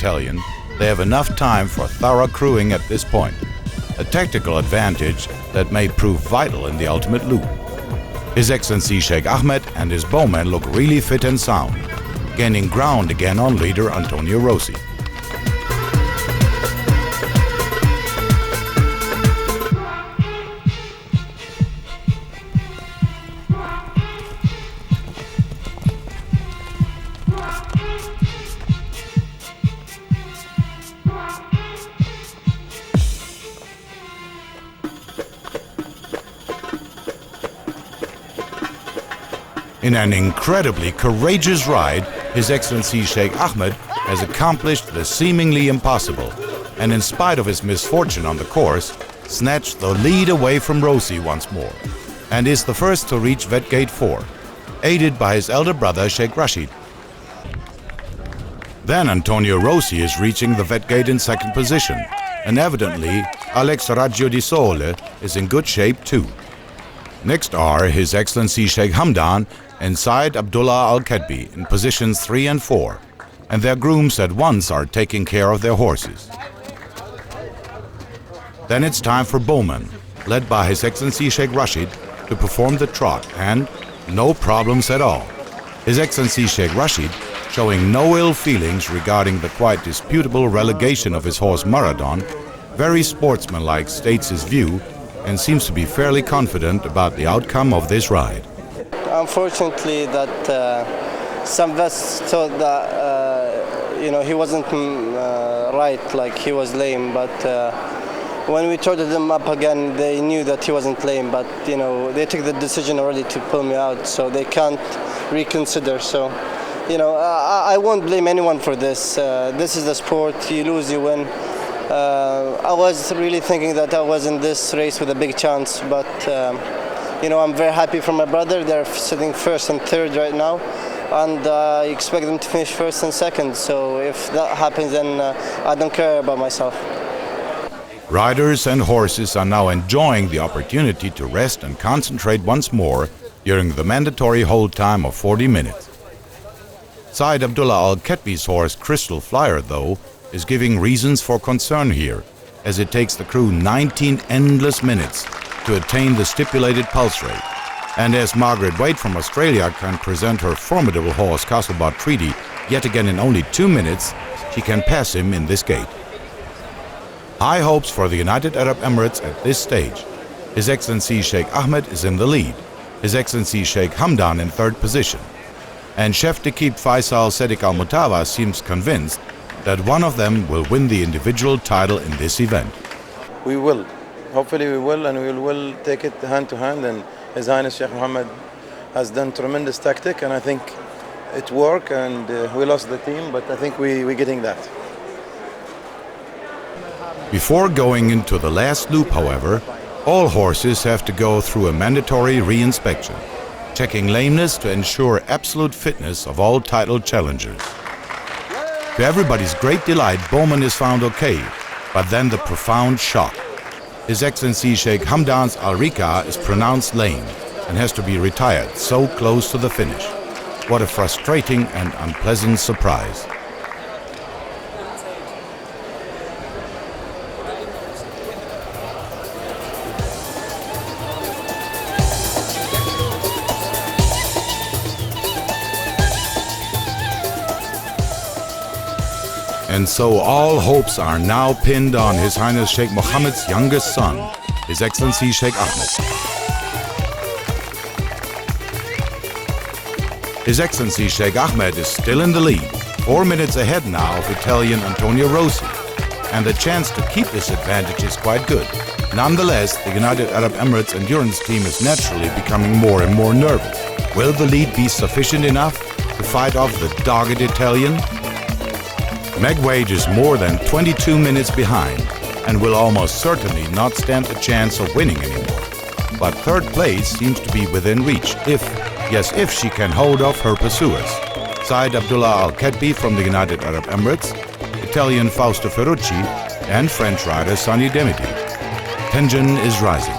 Italian, they have enough time for thorough crewing at this point, a tactical advantage that may prove vital in the ultimate loop. His Excellency Sheikh Ahmed and his bowmen look really fit and sound, gaining ground again on leader Antonio Rossi. In an incredibly courageous ride, His Excellency Sheikh Ahmed has accomplished the seemingly impossible, and in spite of his misfortune on the course, snatched the lead away from Rossi once more, and is the first to reach WEG Gate 4, aided by his elder brother Sheikh Rashid. Then Antonio Rossi is reaching the WEG Gate in second position, and evidently Alex Raggio di Sole is in good shape too. Next are His Excellency Sheikh Hamdan and Said Abdullah Al-Kedbi in positions 3 and 4, and their grooms at once are taking care of their horses. Then it's time for bowmen, led by His Excellency Sheikh Rashid, to perform the trot, and no problems at all. His Excellency Sheikh Rashid, showing no ill feelings regarding the quite disputable relegation of his horse Maradon, very sportsmanlike states his view and seems to be fairly confident about the outcome of this ride. Unfortunately, some vets thought that he wasn't right, like he was lame. But when we told them up again, they knew that he wasn't lame. But they took the decision already to pull me out, so they can't reconsider. So I won't blame anyone for this. This is the sport. You lose, you win. I was really thinking that I was in this race with a big chance, but I'm very happy for my brother. They're sitting first and third right now, and I expect them to finish first and second. So if that happens, then I don't care about myself. Riders and horses are now enjoying the opportunity to rest and concentrate once more during the mandatory hold time of 40 minutes. Said Abdullah Al-Kedbi's horse Crystal Flyer, though, is giving reasons for concern here, as it takes the crew 19 endless minutes to attain the stipulated pulse rate. And as Margaret Wade from Australia can present her formidable horse Castlebot Treaty yet again in only 2 minutes, she can pass him in this gate. High hopes for the United Arab Emirates at this stage. His Excellency Sheikh Ahmed is in the lead, His Excellency Sheikh Hamdan in third position, and Chef d'Equipe Faisal Sadiq Al-Mutawa seems convinced that one of them will win the individual title in this event. We will. Hopefully we will, and we will take it hand to hand, and His Highness Sheikh Mohammed has done tremendous tactic, and I think it worked, and we lost the team, but I think we're getting that. Before going into the last loop, however, all horses have to go through a mandatory re-inspection, checking lameness to ensure absolute fitness of all title challengers. To everybody's great delight, Bowman is found okay, but then the profound shock. His Excellency Sheikh Hamdan's Al-Rika is pronounced lame and has to be retired so close to the finish. What a frustrating and unpleasant surprise. And so all hopes are now pinned on His Highness Sheikh Mohammed's youngest son, His Excellency Sheikh Ahmed. His Excellency Sheikh Ahmed is still in the lead, 4 minutes ahead now of Italian Antonio Rossi, and the chance to keep this advantage is quite good. Nonetheless, the United Arab Emirates endurance team is naturally becoming more and more nervous. Will the lead be sufficient enough to fight off the dogged Italian? Meg Wade is more than 22 minutes behind and will almost certainly not stand a chance of winning anymore. But third place seems to be within reach if she can hold off her pursuers. Said Abdullah Al-Kedbi from the United Arab Emirates, Italian Fausto Ferrucci, and French rider Sonny Demity. Tension is rising.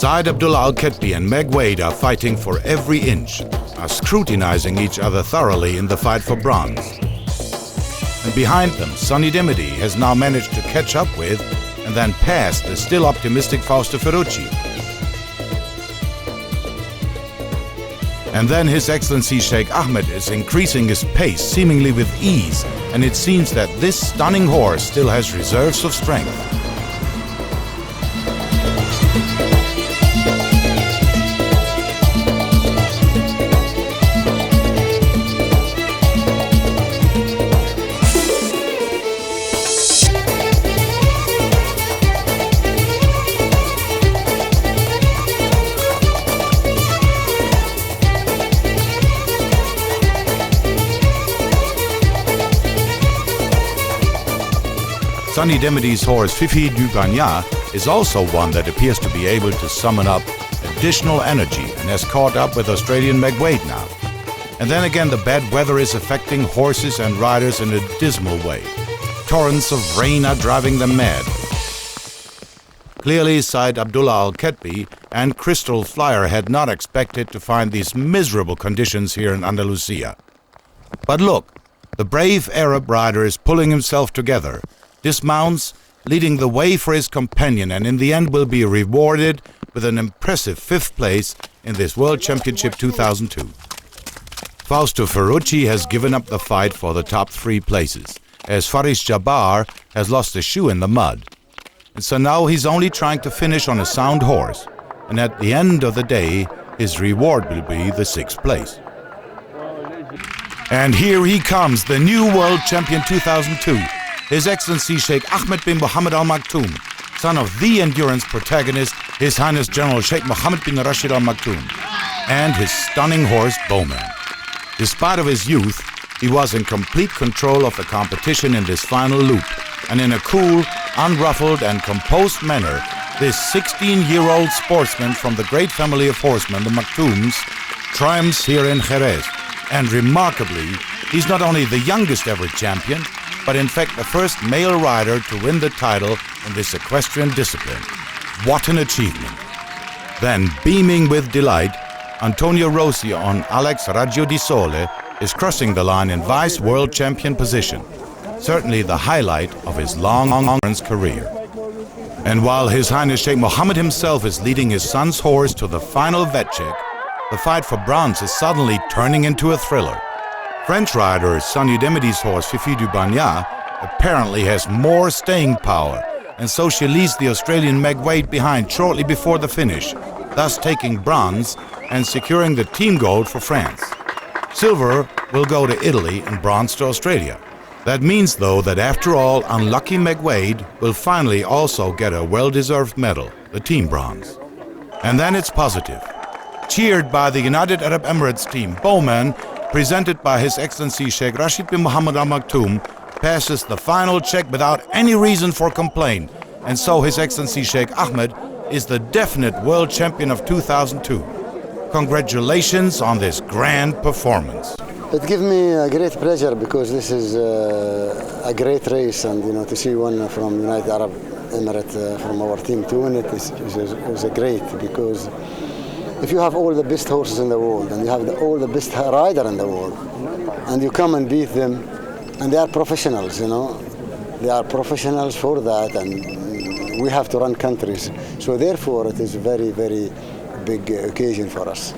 Said Abdullah Al-Ketbi and Meg Wade are fighting for every inch, are scrutinizing each other thoroughly in the fight for bronze. And behind them, Sonny Dimity has now managed to catch up with and then pass the still optimistic Fausto Ferrucci. And then His Excellency Sheikh Ahmed is increasing his pace seemingly with ease, and it seems that this stunning horse still has reserves of strength. Sonny Dimity's horse Fifi du Bagnat is also one that appears to be able to summon up additional energy and has caught up with Australian Meg Wade now. And then again, the bad weather is affecting horses and riders in a dismal way. Torrents of rain are driving them mad. Clearly, Said Abdullah Al-Ketbi and Crystal Flyer had not expected to find these miserable conditions here in Andalusia. But look, the brave Arab rider is pulling himself together, dismounts, leading the way for his companion, and in the end will be rewarded with an impressive 5th place in this World Championship 2002. Fausto Ferrucci has given up the fight for the top 3 places, as Faris Jabbar has lost a shoe in the mud. And so now he's only trying to finish on a sound horse, and at the end of the day, his reward will be the 6th place. And here he comes, the new World Champion 2002. His Excellency Sheikh Ahmed bin Mohammed Al Maktoum, son of the endurance protagonist, His Highness General Sheikh Mohammed bin Rashid Al Maktoum, and his stunning horse Bowman. Despite of his youth, he was in complete control of the competition in this final loop, and in a cool, unruffled and composed manner, this 16-year-old sportsman from the great family of horsemen, the Maktoums, triumphs here in Jerez. And remarkably, he's not only the youngest ever champion, but in fact the first male rider to win the title in this equestrian discipline. What an achievement! Then, beaming with delight, Antonio Rossi on Alex Raggio di Sole is crossing the line in vice world champion position, certainly the highlight of his long endurance career. And while His Highness Sheikh Mohammed himself is leading his son's horse to the final vet check, the fight for bronze is suddenly turning into a thriller. French rider Sonny Dimity's horse Fifi du Bagnat apparently has more staying power, and so she leaves the Australian Meg Wade behind shortly before the finish, thus taking bronze and securing the team gold for France. Silver will go to Italy and bronze to Australia. That means, though, that after all, unlucky Meg Wade will finally also get a well-deserved medal, the team bronze. And then it's positive. Cheered by the United Arab Emirates team, Bowman, presented by His Excellency Sheikh Rashid bin Mohammed Al Maktoum, passes the final check without any reason for complaint, and so His Excellency Sheikh Ahmed is the definite world champion of 2002. Congratulations on this grand performance. It gives me a great pleasure because this is a great race, and to see one from United Arab Emirates from our team to win it is a great, because if you have all the best horses in the world and you have all the best rider in the world, and you come and beat them, and they are professionals, they are professionals for that, and we have to run countries. So therefore, it is a very, very big occasion for us.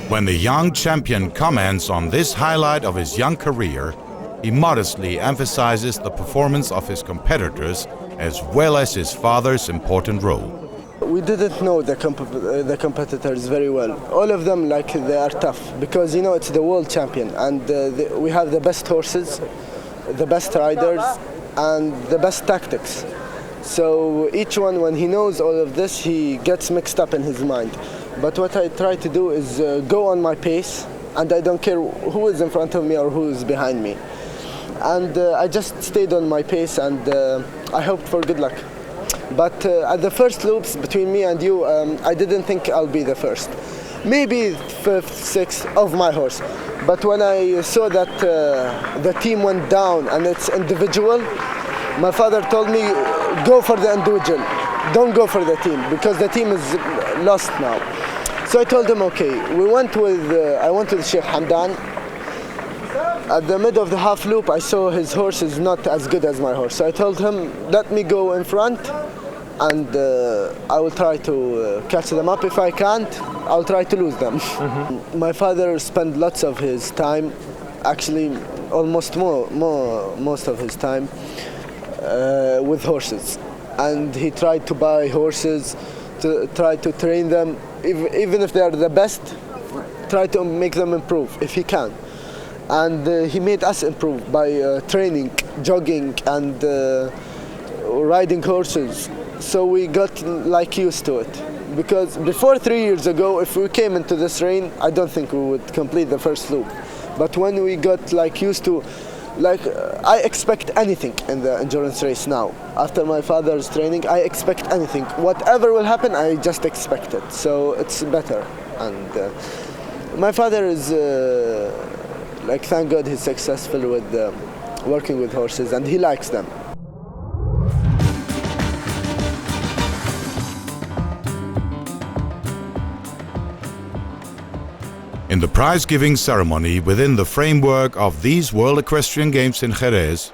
When the young champion comments on this highlight of his young career, he modestly emphasizes the performance of his competitors as well as his father's important role. We didn't know the competitors very well. All of them, they are tough because it's the world champion, and we have the best horses, the best riders, and the best tactics. So each one, when he knows all of this, he gets mixed up in his mind. But what I try to do is go on my pace, and I don't care who is in front of me or who is behind me. And I just stayed on my pace, and I hoped for good luck. But at the first loops between me and you, I didn't think I'll be the first. Maybe 5th, 6th of my horse. But when I saw that the team went down and it's individual, my father told me, go for the individual. don't go for the team because the team is lost now. So I told him, okay. I went with Sheikh Hamdan. At the middle of the half loop, I saw his horse is not as good as my horse. So I told him, let me go in front, and I will try to catch them up. If I can't, I'll try to lose them. My father spent lots of his time, actually almost most of his time, with horses. And he tried to buy horses, to try to train them, even if they are the best, try to make them improve if he can. And he made us improve by training, jogging, and riding horses. So we got like used to it. Because before 3 years ago, if we came into this rain, I don't think we would complete the first loop. But when we got like used to, I expect anything in the endurance race now. After my father's training, I expect anything. Whatever will happen, I just expect it. So it's better. And my father is, thank God he's successful with working with horses, and he likes them. In the prize-giving ceremony within the framework of these World Equestrian Games in Jerez,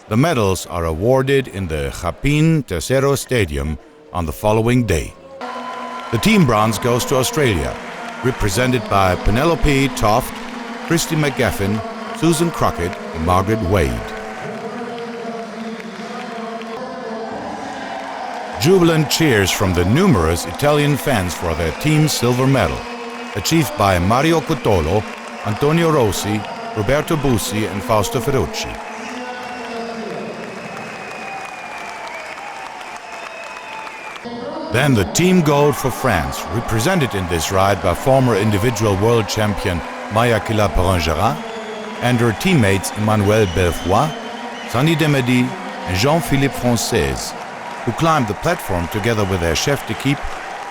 the medals are awarded in the Chapin Tercero Stadium on the following day. The team bronze goes to Australia, represented by Penelope Toft, Christy McGaffin, Susan Crockett, and Margaret Wade. Jubilant cheers from the numerous Italian fans for their team's silver medal, achieved by Mario Cutolo, Antonio Rossi, Roberto Bussi, and Fausto Ferrucci. Then the team gold for France, represented in this ride by former individual world champion Maya Kila-Perrin-Gerat and her teammates Emmanuel Belfoy, Sani Demedy, and Jean-Philippe Francaise, who climbed the platform together with their chef d'équipe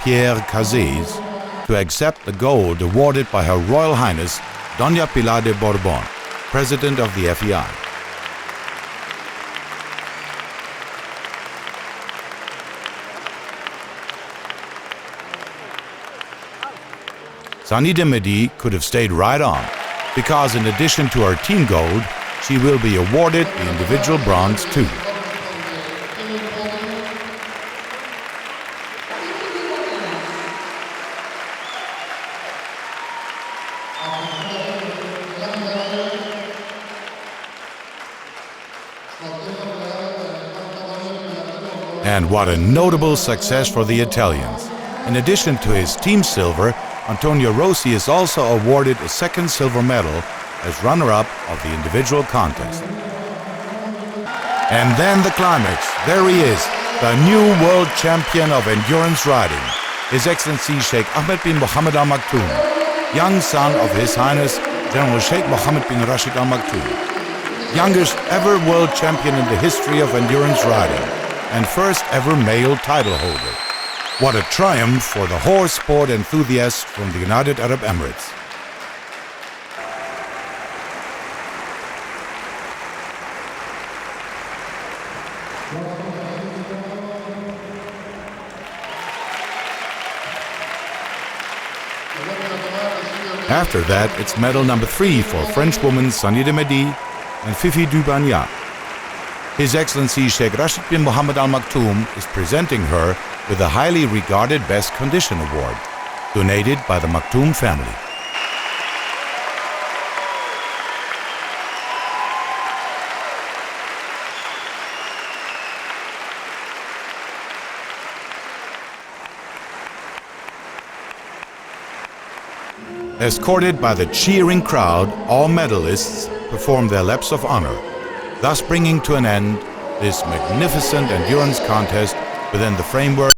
Pierre Cazes to accept the gold awarded by Her Royal Highness Doña Pilar de Borbón, President of the FEI. Sani Demedy could have stayed right on, because in addition to her team gold, she will be awarded the individual bronze too. And what a notable success for the Italians. In addition to his team silver, Antonio Rossi is also awarded a second silver medal as runner-up of the individual contest. And then the climax. There he is, the new world champion of endurance riding, His Excellency Sheikh Ahmed bin Mohammed Al Maktoum, young son of His Highness General Sheikh Mohammed bin Rashid Al Maktoum, youngest ever world champion in the history of endurance riding, and first ever male title holder. What a triumph for the horse sport enthusiasts from the United Arab Emirates. After that, it's medal number 3 for Frenchwoman Sani Demedy and Fifi Dubagna. His Excellency Sheikh Rashid bin Mohammed Al Maktoum is presenting her with the highly regarded Best Condition Award, donated by the Maktoum family. Escorted by the cheering crowd, all medalists perform their laps of honor, thus bringing to an end this magnificent endurance contest within the framework